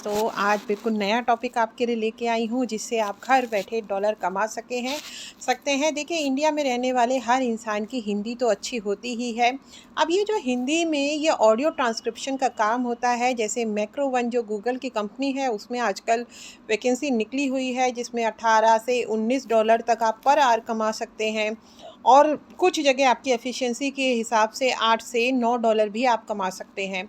दोस्तों, आज बिल्कुल नया टॉपिक आपके लिए लेके आई हूँ जिससे आप घर बैठे डॉलर कमा सकते हैं। देखिए, इंडिया में रहने वाले हर इंसान की हिंदी तो अच्छी होती ही है। अब ये जो हिंदी में ये ऑडियो ट्रांसक्रिप्शन का काम होता है, जैसे मैक्रो वन जो गूगल की कंपनी है उसमें आजकल वैकेंसी निकली हुई है जिसमें 18 से $19 तक आप पर आवर कमा सकते हैं। और कुछ जगह आपकी एफिशिएंसी के हिसाब से $8 से $9 भी आप कमा सकते हैं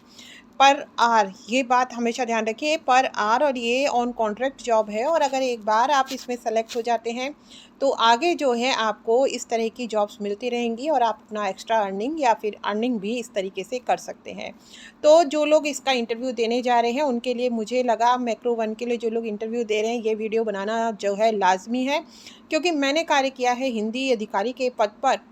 पर आवर। ये बात हमेशा ध्यान रखिए, पर आवर, और ये ऑन कॉन्ट्रैक्ट जॉब है। और अगर एक बार आप इसमें सेलेक्ट हो जाते हैं तो आगे जो है आपको इस तरह की जॉब्स मिलती रहेंगी और आप अपना एक्स्ट्रा अर्निंग या फिर अर्निंग भी इस तरीके से कर सकते हैं। तो जो लोग इसका इंटरव्यू देने जा रहे हैं उनके लिए मुझे लगा मैक्रो वन के लिए जो लोग इंटरव्यू दे रहे हैं ये वीडियो बनाना जो है लाजमी है, क्योंकि मैंने कार्य किया है हिंदी अधिकारी के पद पर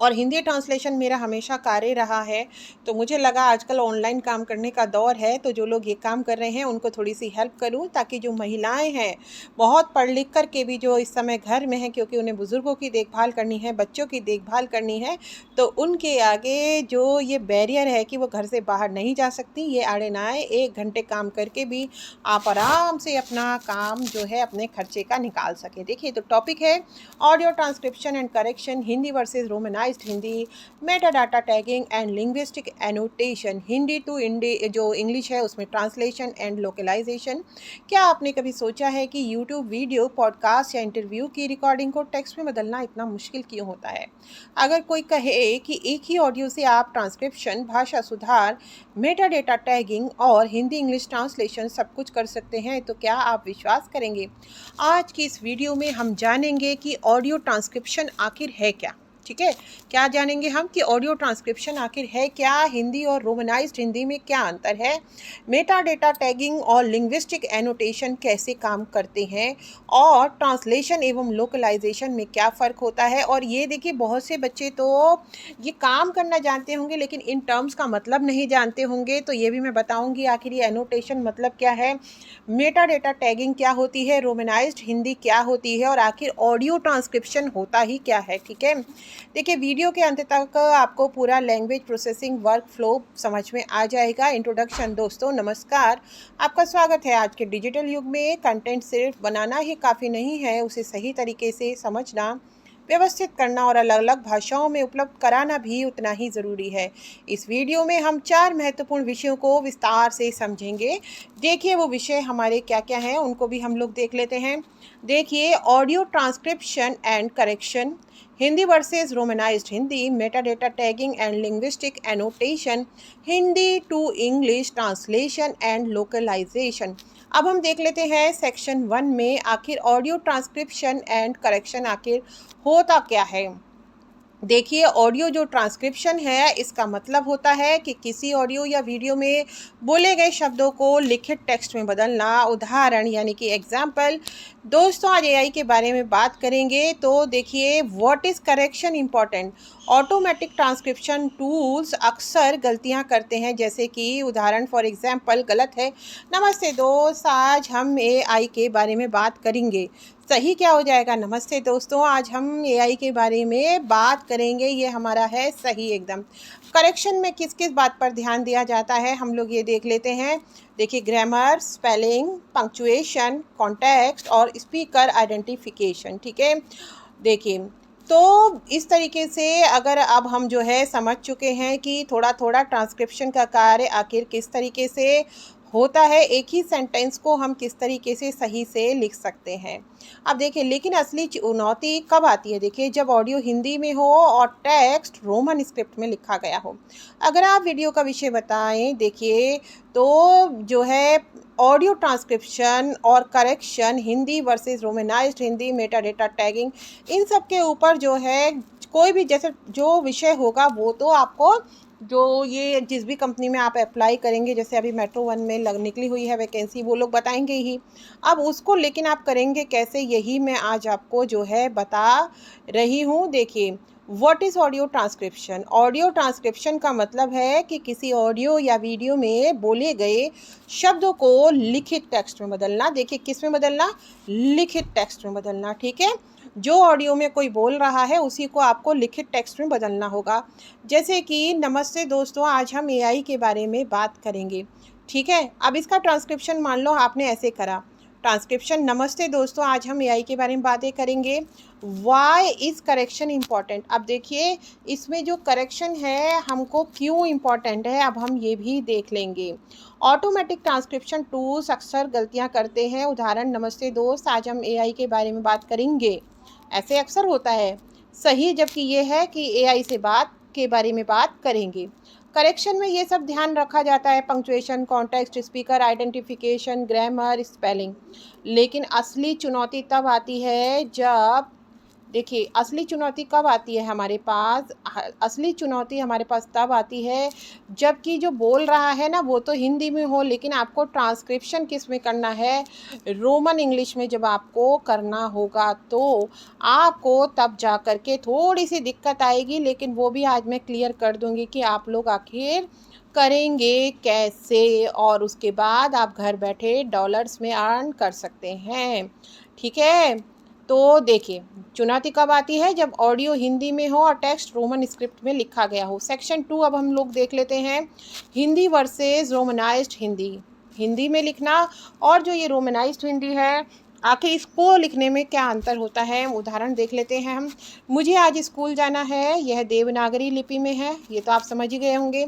और हिंदी ट्रांसलेशन मेरा हमेशा कार्य रहा है। तो मुझे लगा आजकल ऑनलाइन काम करने का दौर है, तो जो लोग ये काम कर रहे हैं उनको थोड़ी सी हेल्प करूं, ताकि जो महिलाएं हैं बहुत पढ़ लिख कर के भी जो इस समय घर में हैं, क्योंकि उन्हें बुज़ुर्गों की देखभाल करनी है, बच्चों की देखभाल करनी है, तो उनके आगे जो ये बैरियर है कि वो घर से बाहर नहीं जा सकती, ये आड़े ना आए। 1 घंटे काम करके भी आप आराम से अपना काम जो है अपने खर्चे का निकाल सकें। देखिए, तो टॉपिक है audio transcription and correction, Hindi versus Romanised Hindi, meta data tagging and linguistic annotation, Hindi to जो इंग्लिश है उसमें ट्रांसलेशन एंड लोकलाइजेशन। क्या आपने कभी सोचा है कि यूट्यूब वीडियो, पॉडकास्ट या इंटरव्यू की रिकॉर्डिंग को टेक्स्ट में बदलना इतना मुश्किल क्यों होता है? अगर कोई कहे कि एक ही ऑडियो से आप ट्रांसक्रिप्शन, भाषा सुधार, मेटा डेटा टैगिंग और हिंदी इंग्लिश ट्रांसलेशन सब कुछ कर सकते हैं, तो क्या आप विश्वास करेंगे? आज की इस वीडियो में हम जानेंगे कि ऑडियो ट्रांसक्रिप्शन आखिर है क्या। ठीक है, क्या जानेंगे हम कि ऑडियो ट्रांसक्रिप्शन आखिर है क्या, हिंदी और रोमनाइज्ड हिंदी में क्या अंतर है, मेटा डेटा टैगिंग और लिंग्विस्टिक एनोटेशन कैसे काम करते हैं, और ट्रांसलेशन एवं लोकलाइजेशन में क्या फ़र्क होता है। और ये देखिए, बहुत से बच्चे तो ये काम करना जानते होंगे लेकिन इन टर्म्स का मतलब नहीं जानते होंगे, तो ये भी मैं बताऊंगी आखिर ये एनोटेशन मतलब क्या है, मेटा डेटा टैगिंग क्या होती है, रोमनाइज्ड हिंदी क्या होती है, और आखिर ऑडियो ट्रांसक्रिप्शन होता ही क्या है। ठीक है, देखिए, वीडियो के अंत तक आपको पूरा लैंग्वेज प्रोसेसिंग वर्क फ्लो समझ में आ जाएगा। इंट्रोडक्शन। दोस्तों नमस्कार, आपका स्वागत है। आज के डिजिटल युग में कंटेंट सिर्फ बनाना ही काफ़ी नहीं है, उसे सही तरीके से समझना, व्यवस्थित करना और अलग अलग भाषाओं में उपलब्ध कराना भी उतना ही ज़रूरी है। इस वीडियो में हम 4 महत्वपूर्ण विषयों को विस्तार से समझेंगे। देखिए, वो विषय हमारे क्या क्या हैं उनको भी हम लोग देख लेते हैं। देखिए, audio transcription and correction, Hindi versus Romanised Hindi, meta data tagging and linguistic annotation, Hindi to English translation and localisation. अब हम देख लेते हैं सेक्शन 1 में आखिर ऑडियो ट्रांसक्रिप्शन एंड करेक्शन आखिर होता क्या है। देखिए, ऑडियो जो ट्रांसक्रिप्शन है इसका मतलब होता है कि किसी ऑडियो या वीडियो में बोले गए शब्दों को लिखित टेक्स्ट में बदलना। उदाहरण यानी कि एग्जाम्पल। दोस्तों, आज एआई के बारे में बात करेंगे, तो देखिए, what is correction important. Automatic transcription tools अक्सर गलतियां करते हैं, जैसे कि उदाहरण फॉर एग्जाम्पल गलत है, नमस्ते दोस्त, आज हम एआई के बारे में बात करेंगे। सही क्या हो जाएगा, नमस्ते दोस्तों, आज हम एआई के बारे में बात करेंगे। ये हमारा है सही एकदम। करेक्शन में किस किस बात पर ध्यान दिया जाता है हम लोग ये देख लेते हैं। देखिए, ग्रामर, स्पेलिंग, पंक्चुएशन, कॉन्टेक्स्ट और स्पीकर आइडेंटिफिकेशन। ठीक है, देखिए, तो इस तरीके से अगर अब हम जो है समझ चुके हैं कि थोड़ा थोड़ा ट्रांसक्रिप्शन का कार्य आखिर किस तरीके से होता है, एक ही सेंटेंस को हम किस तरीके से सही से लिख सकते हैं। अब देखिए, लेकिन असली चुनौती कब आती है? देखिए, जब ऑडियो हिंदी में हो और टेक्स्ट रोमन स्क्रिप्ट में लिखा गया हो। अगर आप वीडियो का विषय बताएं, देखिए, तो जो है ऑडियो ट्रांसक्रिप्शन और correction, Hindi versus Romanised Hindi, meta data tagging, इन सब के ऊपर जो है कोई भी जैसे जो विषय होगा वो तो आपको जो ये जिस भी कंपनी में आप अप्लाई करेंगे, जैसे अभी मैट्रो वन में निकली हुई है वैकेंसी, वो लोग बताएंगे ही। अब उसको लेकिन आप करेंगे कैसे, यही मैं आज आपको जो है बता रही हूँ। देखिए, what is audio transcription. Audio transcription का मतलब है कि किसी ऑडियो या वीडियो में बोले गए शब्दों को लिखित टेक्स्ट में बदलना। देखिए, किस में बदलना, लिखित टेक्स्ट में बदलना। ठीक है, जो ऑडियो में कोई बोल रहा है उसी को आपको लिखित टेक्स्ट में बदलना होगा। जैसे कि नमस्ते दोस्तों, आज हम एआई के बारे में बात करेंगे। ठीक है। अब इसका ट्रांसक्रिप्शन मान लो आपने ऐसे करा ट्रांसक्रिप्शन। नमस्ते दोस्तों, आज हम एआई के बारे में बातें करेंगे। Why is correction important. अब देखिए इसमें जो करेक्शन है हमको क्यों इम्पॉर्टेंट है, अब हम ये भी देख लेंगे। ऑटोमेटिक ट्रांसक्रिप्शन टूल्स अक्सर गलतियां करते हैं। उदाहरण, नमस्ते दोस्त, आज हम एआई के बारे में बात करेंगे। ऐसे अक्सर होता है सही, जबकि ये है कि एआई से बात के बारे में बात करेंगे। करेक्शन में ये सब ध्यान रखा जाता है, punctuation, context, speaker identification, grammar, spelling. लेकिन असली चुनौती तब आती है जब, देखिए असली चुनौती कब आती है हमारे पास, असली चुनौती हमारे पास तब आती है जबकि जो बोल रहा है ना वो तो हिंदी में हो, लेकिन आपको ट्रांसक्रिप्शन किस में करना है, रोमन इंग्लिश में जब आपको करना होगा तो आपको तब जा कर के थोड़ी सी दिक्कत आएगी। लेकिन वो भी आज मैं क्लियर कर दूंगी कि आप लोग आखिर करेंगे कैसे, और उसके बाद आप घर बैठे डॉलर्स में अर्न कर सकते हैं। ठीक है, तो देखिए चुनौती कब आती है, जब ऑडियो हिंदी में हो और टेक्स्ट रोमन स्क्रिप्ट में लिखा गया हो। सेक्शन 2 अब हम लोग देख लेते हैं, हिंदी वर्सेस रोमनाइज्ड हिंदी। हिंदी में लिखना और जो ये रोमनाइज्ड हिंदी है, आखिर इसको लिखने में क्या अंतर होता है। उदाहरण देख लेते हैं हम। मुझे आज स्कूल जाना है, यह देवनागरी लिपि में है, ये तो आप समझ ही गए होंगे।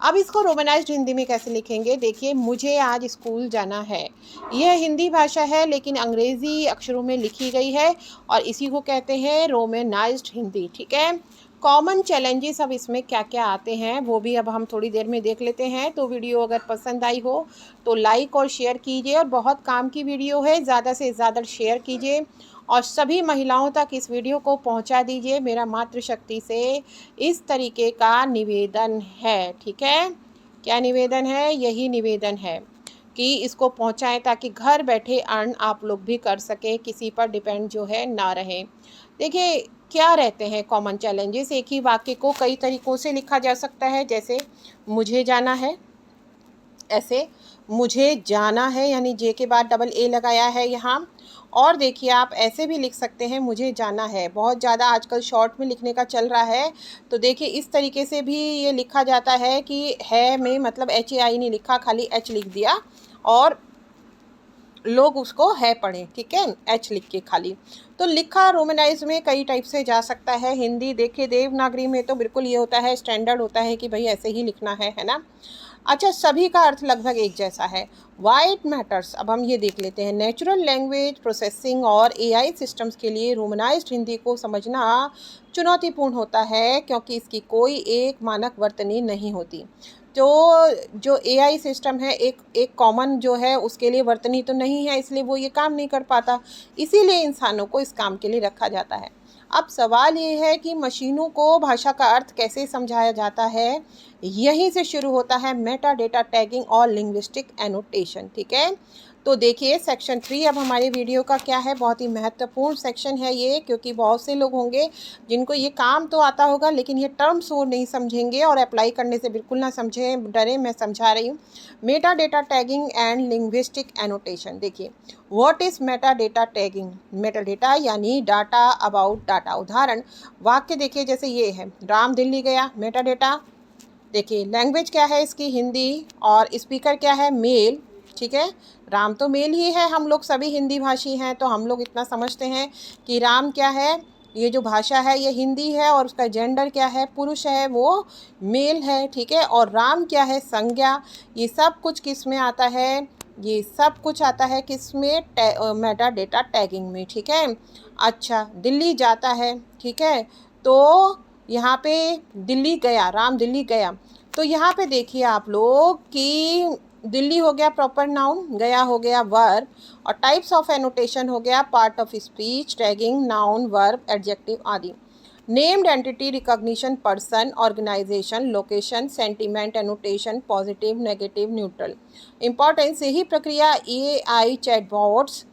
अब इसको रोमनाइज्ड हिंदी में कैसे लिखेंगे, देखिए, मुझे आज स्कूल जाना है, यह हिंदी भाषा है लेकिन अंग्रेज़ी अक्षरों में लिखी गई है और इसी को कहते हैं रोमनाइज्ड हिंदी। ठीक है, कॉमन चैलेंजेस अब इसमें क्या क्या आते हैं वो भी अब हम थोड़ी देर में देख लेते हैं। तो वीडियो अगर पसंद आई हो तो लाइक और शेयर कीजिए, और बहुत काम की वीडियो है, ज़्यादा से ज़्यादा शेयर कीजिए और सभी महिलाओं तक इस वीडियो को पहुंचा दीजिए, मेरा मातृशक्ति से इस तरीके का निवेदन है। ठीक है, क्या निवेदन है, यही निवेदन है कि इसको पहुंचाएं ताकि घर बैठे अर्न आप लोग भी कर सके, किसी पर डिपेंड जो है ना रहे। देखिए क्या रहते हैं कॉमन चैलेंजेस, एक ही वाक्य को कई तरीक़ों से लिखा जा सकता है। जैसे मुझे जाना है, ऐसे मुझे जाना है यानी जे के बाद डबल ए लगाया है यहाँ। और देखिए आप ऐसे भी लिख सकते हैं, मुझे जाना है, बहुत ज़्यादा आजकल शॉर्ट में लिखने का चल रहा है। तो देखिए इस तरीके से भी ये लिखा जाता है कि है में मतलब HAI नहीं लिखा, खाली H लिख दिया और लोग उसको है पढ़ें। ठीक है, H लिख के खाली। तो लिखा रोमनाइज में कई टाइप से जा सकता है। हिंदी देखिए देवनागरी में तो बिल्कुल ये होता है, स्टैंडर्ड होता है कि भाई ऐसे ही लिखना है ना। अच्छा, सभी का अर्थ लगभग एक जैसा है। वाई इट मैटर्स, अब हम ये देख लेते हैं। नेचुरल लैंग्वेज प्रोसेसिंग और AI सिस्टम्स के लिए रोमनाइज्ड हिंदी को समझना चुनौतीपूर्ण होता है क्योंकि इसकी कोई एक मानक वर्तनी नहीं होती। तो जो AI सिस्टम है एक कॉमन जो है उसके लिए वर्तनी तो नहीं है, इसलिए वो ये काम नहीं कर पाता, इसीलिए इंसानों को इस काम के लिए रखा जाता है। अब सवाल ये है कि मशीनों को भाषा का अर्थ कैसे समझाया जाता है, यहीं से शुरू होता है मेटा डेटा टैगिंग और लिंग्विस्टिक एनोटेशन। ठीक है, तो देखिए सेक्शन 3 अब हमारे वीडियो का क्या है, बहुत ही महत्वपूर्ण सेक्शन है ये, क्योंकि बहुत से लोग होंगे जिनको ये काम तो आता होगा लेकिन ये टर्म्स वो नहीं समझेंगे और अप्लाई करने से बिल्कुल ना समझें, डरे, मैं समझा रही हूँ। Meta data tagging and linguistic annotation. देखिए what is meta data tagging. Meta data यानी डाटा अबाउट डाटा। उदाहरण वाक्य देखिए, जैसे ये है, राम दिल्ली गया, मेटा डेटा। देखिए लैंग्वेज क्या है इसकी, हिंदी, और स्पीकर क्या है, मेल। ठीक है, राम तो मेल ही है, हम लोग सभी हिंदी भाषी हैं तो हम लोग इतना समझते हैं कि राम क्या है, ये जो भाषा है ये हिंदी है और उसका जेंडर क्या है, पुरुष है, वो मेल है। ठीक है, और राम क्या है, संज्ञा। ये सब कुछ किस में आता है, ये सब कुछ आता है किस में, मेटा डेटा टैगिंग में। ठीक है, अच्छा दिल्ली जाता है। ठीक है, तो यहाँ पे दिल्ली गया, राम दिल्ली गया, तो यहाँ पे देखिए आप लोग कि दिल्ली हो गया प्रॉपर नाउन, गया हो गया वर्ब, और टाइप्स ऑफ एनोटेशन हो गया part of speech, tagging, noun, verb, adjective आदि। Named entity recognition, person, organisation, location, sentiment annotation, positive, negative, neutral. Importance, यही प्रक्रिया AI चैटबॉट्स,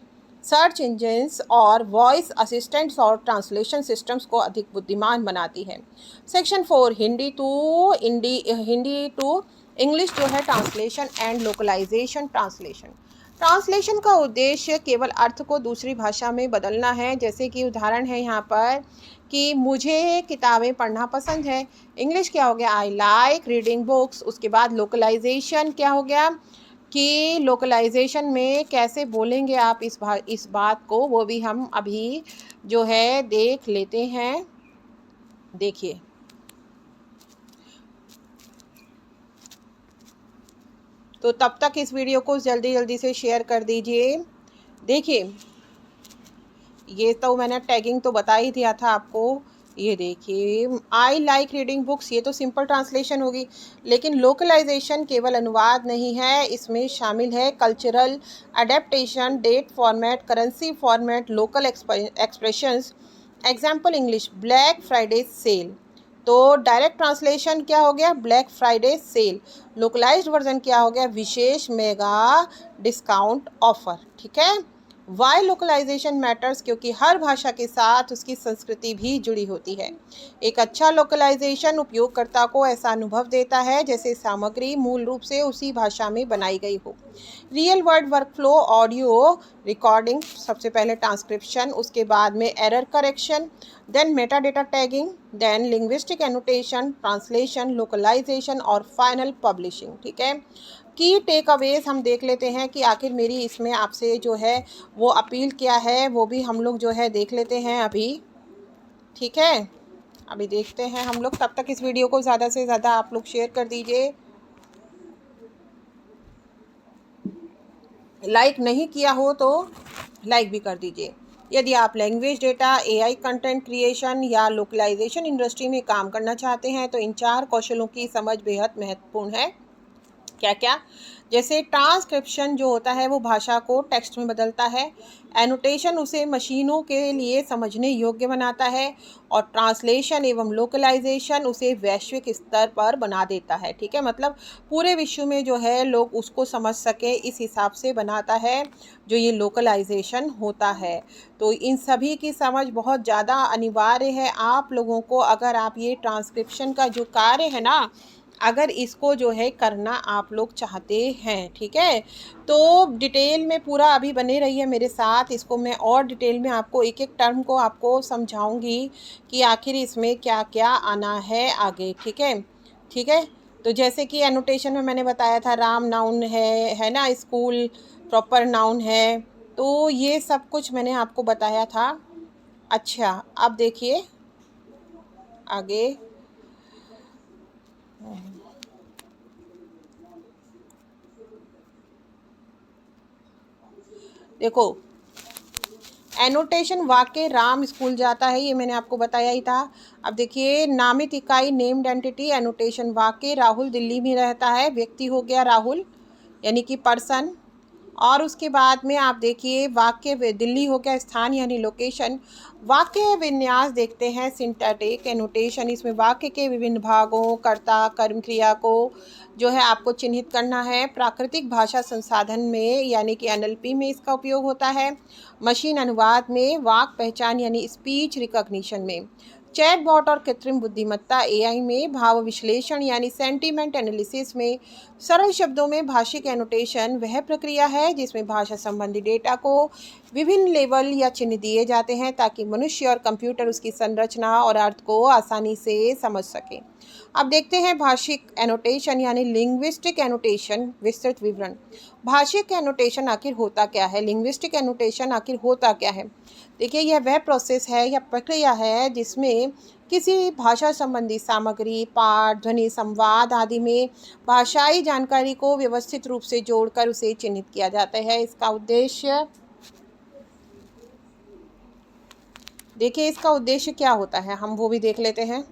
सर्च इंजन्स और वॉइस असिस्टेंट्स और ट्रांसलेशन सिस्टम्स को अधिक बुद्धिमान बनाती है। सेक्शन 4 हिंदी टू इंग्लिश जो है, ट्रांसलेशन एंड लोकलाइजेशन। ट्रांसलेशन का उद्देश्य केवल अर्थ को दूसरी भाषा में बदलना है। जैसे कि उदाहरण है यहाँ पर कि मुझे किताबें पढ़ना पसंद है, इंग्लिश क्या हो गया, आई लाइक रीडिंग बुक्स। उसके बाद लोकलाइजेशन क्या हो गया, कि लोकलाइजेशन में कैसे बोलेंगे आप इस बात को, वो भी हम अभी जो है देख लेते हैं। देखिए, तो तब तक इस वीडियो को जल्दी जल्दी से शेयर कर दीजिए। देखिए, ये तो मैंने टैगिंग तो बता ही दिया था आपको। ये देखिए, आई लाइक रीडिंग बुक्स, ये तो सिंपल ट्रांसलेशन होगी, लेकिन लोकलाइजेशन केवल अनुवाद नहीं है, इसमें शामिल है cultural adaptation, date format, currency format, local expressions. Example English, black Friday sale. तो डायरेक्ट ट्रांसलेशन क्या हो गया, black Friday sale. Localised version क्या हो गया, विशेष मेगा डिस्काउंट ऑफर। ठीक है। वाई लोकलाइजेशन मैटर्स, क्योंकि हर भाषा के साथ उसकी संस्कृति भी जुड़ी होती है। एक अच्छा लोकलाइजेशन उपयोगकर्ता को ऐसा अनुभव देता है जैसे सामग्री मूल रूप से उसी भाषा में बनाई गई हो। Real word workflow, audio recording, सबसे पहले ट्रांसक्रिप्शन, उसके बाद में error correction, then meta data tagging, then linguistic annotation, translation, localisation और फाइनल पब्लिशिंग। ठीक है। की टेक अवेज हम देख लेते हैं कि आखिर मेरी इसमें आपसे जो है वो अपील क्या है, वो भी हम लोग जो है देख लेते हैं अभी। ठीक है, अभी देखते हैं हम लोग। तब तक इस वीडियो को ज़्यादा से ज़्यादा आप लोग शेयर कर दीजिए। लाइक नहीं किया हो तो लाइक भी कर दीजिए। यदि आप language data, AI content creation या लोकलाइजेशन इंडस्ट्री में काम करना चाहते हैं तो इन 4 कौशलों की समझ बेहद महत्वपूर्ण है। क्या क्या, जैसे ट्रांसक्रिप्शन जो होता है वो भाषा को टेक्स्ट में बदलता है, एनोटेशन उसे मशीनों के लिए समझने योग्य बनाता है, और ट्रांसलेशन एवं लोकलाइजेशन उसे वैश्विक स्तर पर बना देता है। ठीक है, मतलब पूरे विश्व में जो है लोग उसको समझ सके इस हिसाब से बनाता है जो ये लोकलाइजेशन होता है। तो इन सभी की समझ बहुत ज़्यादा अनिवार्य है आप लोगों को, अगर आप ये ट्रांसक्रिप्शन का जो कार्य है ना, अगर इसको जो है करना आप लोग चाहते हैं। ठीक है, तो डिटेल में पूरा अभी बने रहिए मेरे साथ। इसको मैं और डिटेल में आपको एक एक टर्म को आपको समझाऊंगी कि आखिर इसमें क्या क्या आना है आगे। ठीक है। ठीक है, तो जैसे कि एनोटेशन में मैंने बताया था, राम नाउन है ना, स्कूल प्रॉपर नाउन है, तो ये सब कुछ मैंने आपको बताया था। अच्छा, अब देखिए आगे। देखो, एनोटेशन वाक्य राम स्कूल जाता है, ये मैंने आपको बताया ही था। अब देखिए, नामित इकाई नेम्ड एंटिटी एनोटेशन वाक्य राहुल दिल्ली में रहता है, व्यक्ति हो गया राहुल यानी कि पर्सन। और उसके बाद में आप देखिए वाक्य दिल्ली हो गया स्थान यानी लोकेशन। वाक्य विन्यास देखते हैं, सिंटैक्टिक एनोटेशन, इसमें वाक्य के विभिन्न भागों, कर्ता, कर्म, क्रिया को जो है आपको चिन्हित करना है। प्राकृतिक भाषा संसाधन में यानी कि एनएलपी में इसका उपयोग होता है। मशीन अनुवाद में, वाक पहचान यानी स्पीच रिकॉग्निशन में, चैटबॉट और कृत्रिम बुद्धिमत्ता एआई में, भाव विश्लेषण यानी सेंटीमेंट एनालिसिस में। सरल शब्दों में, भाषिक एनोटेशन वह प्रक्रिया है जिसमें भाषा संबंधी डेटा को विभिन्न लेबल या चिन्ह दिए जाते हैं ताकि मनुष्य और कंप्यूटर उसकी संरचना और अर्थ को आसानी से समझ सकें। अब देखते हैं भाषिक एनोटेशन यानी लिंग्विस्टिक एनोटेशन, विस्तृत विवरण। भाषिक एनोटेशन आखिर होता क्या है, लिंग्विस्टिक एनोटेशन आखिर होता क्या है। देखिए, यह वह प्रोसेस है या प्रक्रिया है जिसमें किसी भाषा संबंधी सामग्री, पाठ, ध्वनि, संवाद आदि में भाषाई जानकारी को व्यवस्थित रूप से जोड़कर उसे चिन्हित किया जाता है। इसका उद्देश्य, देखिए इसका उद्देश्य क्या होता है, हम वो भी देख लेते हैं।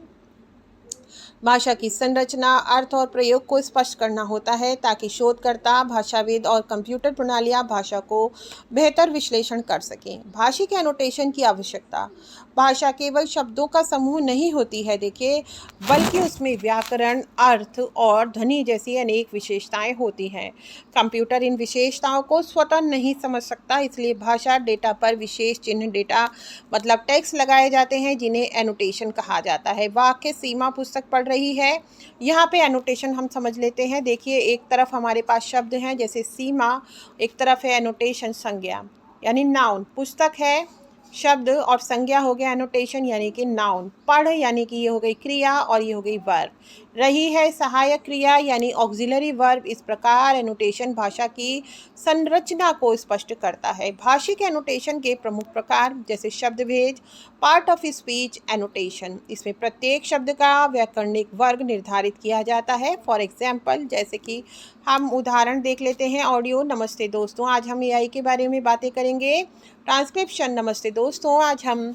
भाषा की संरचना, अर्थ और प्रयोग को स्पष्ट करना होता है ताकि शोधकर्ता, भाषाविद और कंप्यूटर प्रणालियाँ भाषा को बेहतर विश्लेषण कर सकें। भाषिक एनोटेशन की आवश्यकता, भाषा केवल शब्दों का समूह नहीं होती है, देखिए, बल्कि उसमें व्याकरण, अर्थ और ध्वनि जैसी अनेक विशेषताएं होती हैं। कंप्यूटर इन विशेषताओं को स्वतः नहीं समझ सकता, इसलिए भाषा डेटा पर विशेष चिन्ह, डेटा मतलब टैग्स लगाए जाते हैं जिन्हें एनोटेशन कहा जाता है। वाक्य सीमा पुस्तक पढ़ रही है, यहाँ पे एनोटेशन हम समझ लेते हैं। देखिए, एक तरफ हमारे पास शब्द हैं जैसे सीमा, एक तरफ है एनोटेशन संज्ञा यानी नाउन। पुस्तक है शब्द और संज्ञा हो गया एनोटेशन यानी कि नाउन। पढ़ यानी कि ये हो गई क्रिया और ये हो गई वर्ब। रही है सहायक क्रिया यानी ऑक्सिलरी वर्ब। इस प्रकार एनोटेशन भाषा की संरचना को स्पष्ट करता है। भाषिक एनोटेशन के प्रमुख प्रकार जैसे शब्द भेद, पार्ट ऑफ स्पीच एनोटेशन, इसमें प्रत्येक शब्द का व्याकरणिक वर्ग निर्धारित किया जाता है। फॉर एग्जाम्पल, जैसे कि हम उदाहरण देख लेते हैं ऑडियो। नमस्ते दोस्तों, आज हम एआई के बारे में बातें करेंगे। ट्रांसक्रिप्शन, नमस्ते दोस्तों, आज हम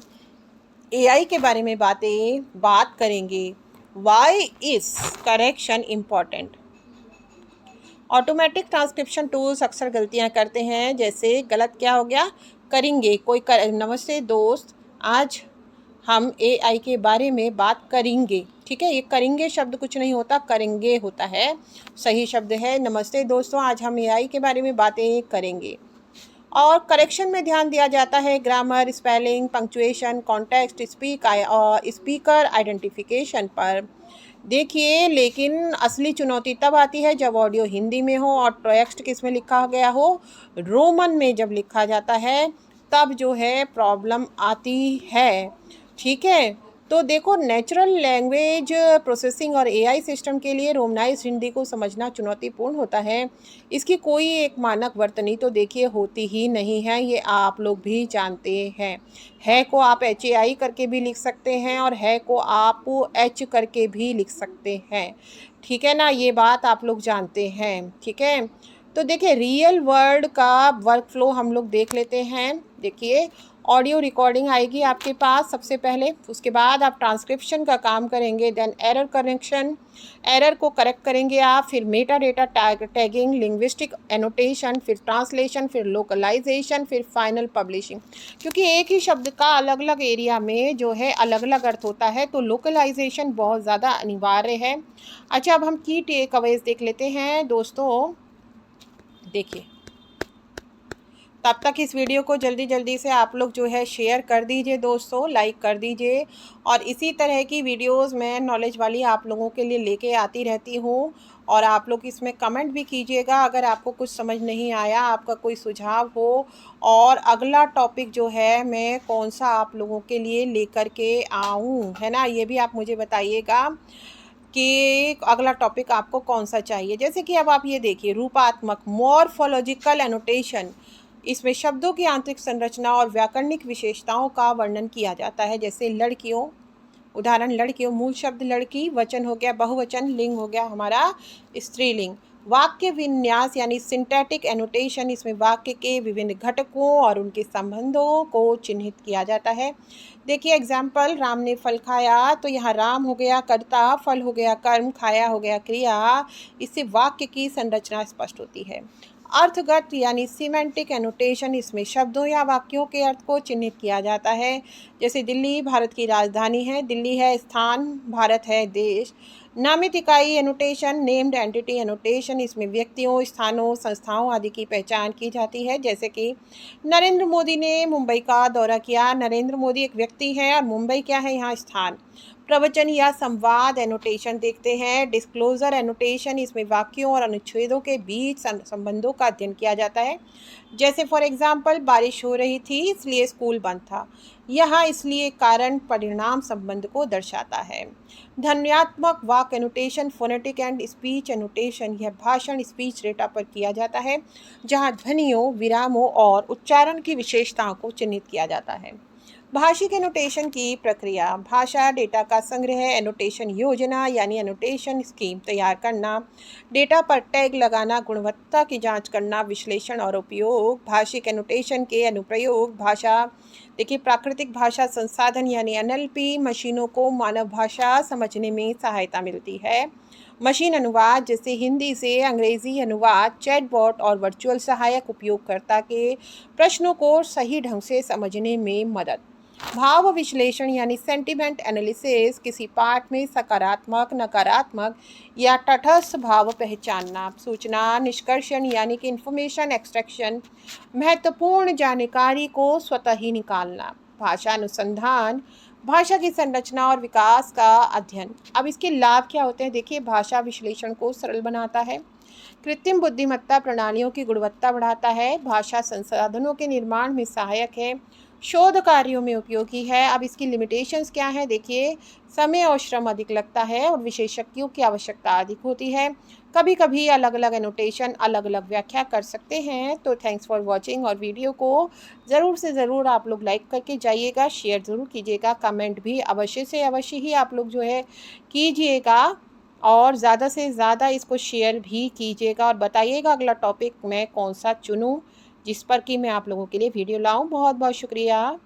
एआई के बारे में बात करेंगे। Why is correction important. Automatic transcription tools अक्सर गलतियां करते हैं, जैसे गलत क्या हो गया, करेंगे नमस्ते दोस्त, आज हम एआई के बारे में बात करेंगे। ठीक है, ये करेंगे शब्द कुछ नहीं होता, करेंगे होता है। सही शब्द है नमस्ते दोस्तों, आज हम एआई के बारे में बातें करेंगे। और करेक्शन में ध्यान दिया जाता है grammar, spelling, punctuation, context, speaker identification पर। देखिए, लेकिन असली चुनौती तब आती है जब ऑडियो हिंदी में हो और टेक्स्ट किस में लिखा गया हो, रोमन में जब लिखा जाता है तब जो है प्रॉब्लम आती है। ठीक है, तो देखो, नेचुरल लैंग्वेज प्रोसेसिंग और एआई सिस्टम के लिए रोमनाइज हिंदी को समझना चुनौतीपूर्ण होता है। इसकी कोई एक मानक वर्तनी तो देखिए होती ही नहीं है, ये आप लोग भी जानते हैं। है को आप HAI करके भी लिख सकते हैं और है को आप H करके भी लिख सकते हैं। ठीक है ना, ये बात आप लोग जानते हैं। ठीक है, तो देखिए रियल वर्ल्ड का वर्क फ्लो हम लोग देख लेते हैं। देखिए, ऑडियो रिकॉर्डिंग आएगी आपके पास सबसे पहले, उसके बाद आप ट्रांसक्रिप्शन का काम करेंगे, देन एरर करेक्शन, एरर को करेक्ट करेंगे आप, फिर Meta data tagging, linguistic annotation, फिर ट्रांसलेशन, फिर लोकलाइजेशन, फिर फाइनल पब्लिशिंग। क्योंकि एक ही शब्द का अलग अलग एरिया में जो है अलग अलग अर्थ होता है, तो लोकलाइजेशन बहुत ज़्यादा अनिवार्य है। अच्छा, अब हम की टेक अवेज देख लेते हैं दोस्तों। देखिए, तब तक इस वीडियो को जल्दी से आप लोग जो है शेयर कर दीजिए दोस्तों, लाइक कर दीजिए। और इसी तरह की वीडियोस मैं नॉलेज वाली आप लोगों के लिए लेके आती रहती हूँ। और आप लोग इसमें कमेंट भी कीजिएगा अगर आपको कुछ समझ नहीं आया, आपका कोई सुझाव हो, और अगला टॉपिक जो है मैं कौन सा आप लोगों के लिए लेकर के आऊँ, है ना, ये भी आप मुझे बताइएगा कि अगला टॉपिक आपको कौन सा चाहिए। जैसे कि अब आप ये देखिए, रूपात्मक मॉर्फोलॉजिकल एनोटेशन, इसमें शब्दों की आंतरिक संरचना और व्याकरणिक विशेषताओं का वर्णन किया जाता है। जैसे लड़कियों, उदाहरण लड़कियों, मूल शब्द लड़की, वचन हो गया बहुवचन, लिंग हो गया हमारा स्त्रीलिंग। वाक्य विन्यास यानी सिंटैटिक एनोटेशन, इसमें वाक्य के विभिन्न घटकों और उनके संबंधों को चिन्हित किया जाता है। देखिए एग्जाम्पल, राम ने फल खाया, तो यहाँ राम हो गया कर्ता, फल हो गया कर्म, खाया हो गया क्रिया। इससे वाक्य की संरचना स्पष्ट होती है। अर्थगत यानी सीमेंटिक एनोटेशन, इसमें शब्दों या वाक्यों के अर्थ को चिन्हित किया जाता है। जैसे दिल्ली भारत की राजधानी है, दिल्ली है स्थान, भारत है देश। नामित इकाई एनोटेशन, नेम्ड एंटिटी एनोटेशन, इसमें व्यक्तियों, स्थानों, संस्थाओं आदि की पहचान की जाती है। जैसे कि नरेंद्र मोदी ने मुंबई का दौरा किया, नरेंद्र मोदी एक व्यक्ति है और मुंबई क्या है, यहाँ स्थान। प्रवचन या संवाद एनोटेशन देखते हैं। डिस्क्लोजर एनोटेशन, इसमें वाक्यों और अनुच्छेदों के बीच संबंधों का अध्ययन किया जाता है। जैसे फॉर एग्जाम्पल, बारिश हो रही थी इसलिए स्कूल बंद था, यहाँ इसलिए कारण परिणाम संबंध को दर्शाता है। ध्वन्यात्मक वाक्य annotation, phonetic and speech annotation, यह भाषण स्पीच डेटा पर किया जाता है, जहाँ ध्वनियों, विरामों और उच्चारण की विशेषताओं को चिन्हित किया जाता है। भाषिक एनोटेशन की प्रक्रिया, भाषा डेटा का संग्रह, एनोटेशन योजना यानी एनोटेशन स्कीम तैयार करना, डेटा पर टैग लगाना, गुणवत्ता की जांच करना, विश्लेषण और उपयोग। भाषिक एनोटेशन के अनुप्रयोग, भाषा देखिए, प्राकृतिक भाषा संसाधन यानी NLP, मशीनों को मानव भाषा समझने में सहायता मिलती है। मशीन अनुवाद, जैसे हिंदी से अंग्रेजी अनुवाद, चैटबॉट और वर्चुअल सहायक उपयोगकर्ता के प्रश्नों को सही ढंग से समझने में मदद। भाव विश्लेषण यानी सेंटिमेंट एनालिसिस, किसी पाठ में सकारात्मक, नकारात्मक या तटस्थ भाव पहचानना। सूचना निष्कर्षण यानी कि इंफॉर्मेशन एक्सट्रैक्शन, महत्वपूर्ण जानकारी को स्वतः ही निकालना। भाषा अनुसंधान, भाषा की संरचना और विकास का अध्ययन। अब इसके लाभ क्या होते हैं, देखिए, भाषा विश्लेषण को सरल बनाता है, कृत्रिम बुद्धिमत्ता प्रणालियों की गुणवत्ता बढ़ाता है, भाषा संसाधनों के निर्माण में सहायक है, शोध कार्यों में उपयोगी है। अब इसकी लिमिटेशंस क्या है, देखिए समय और श्रम अधिक लगता है और विशेषज्ञों की आवश्यकता अधिक होती है। कभी कभी अलग अलग एनोटेशन अलग अलग व्याख्या कर सकते हैं। तो थैंक्स फॉर वॉचिंग, और वीडियो को ज़रूर से ज़रूर आप लोग लाइक करके जाइएगा, शेयर ज़रूर कीजिएगा, कमेंट भी अवश्य से अवश्य ही आप लोग जो है कीजिएगा, और ज़्यादा से ज़्यादा इसको शेयर भी कीजिएगा और बताइएगा अगला टॉपिक मैं कौन सा चुनूँ जिस पर कि मैं आप लोगों के लिए वीडियो लाऊँ। बहुत बहुत शुक्रिया।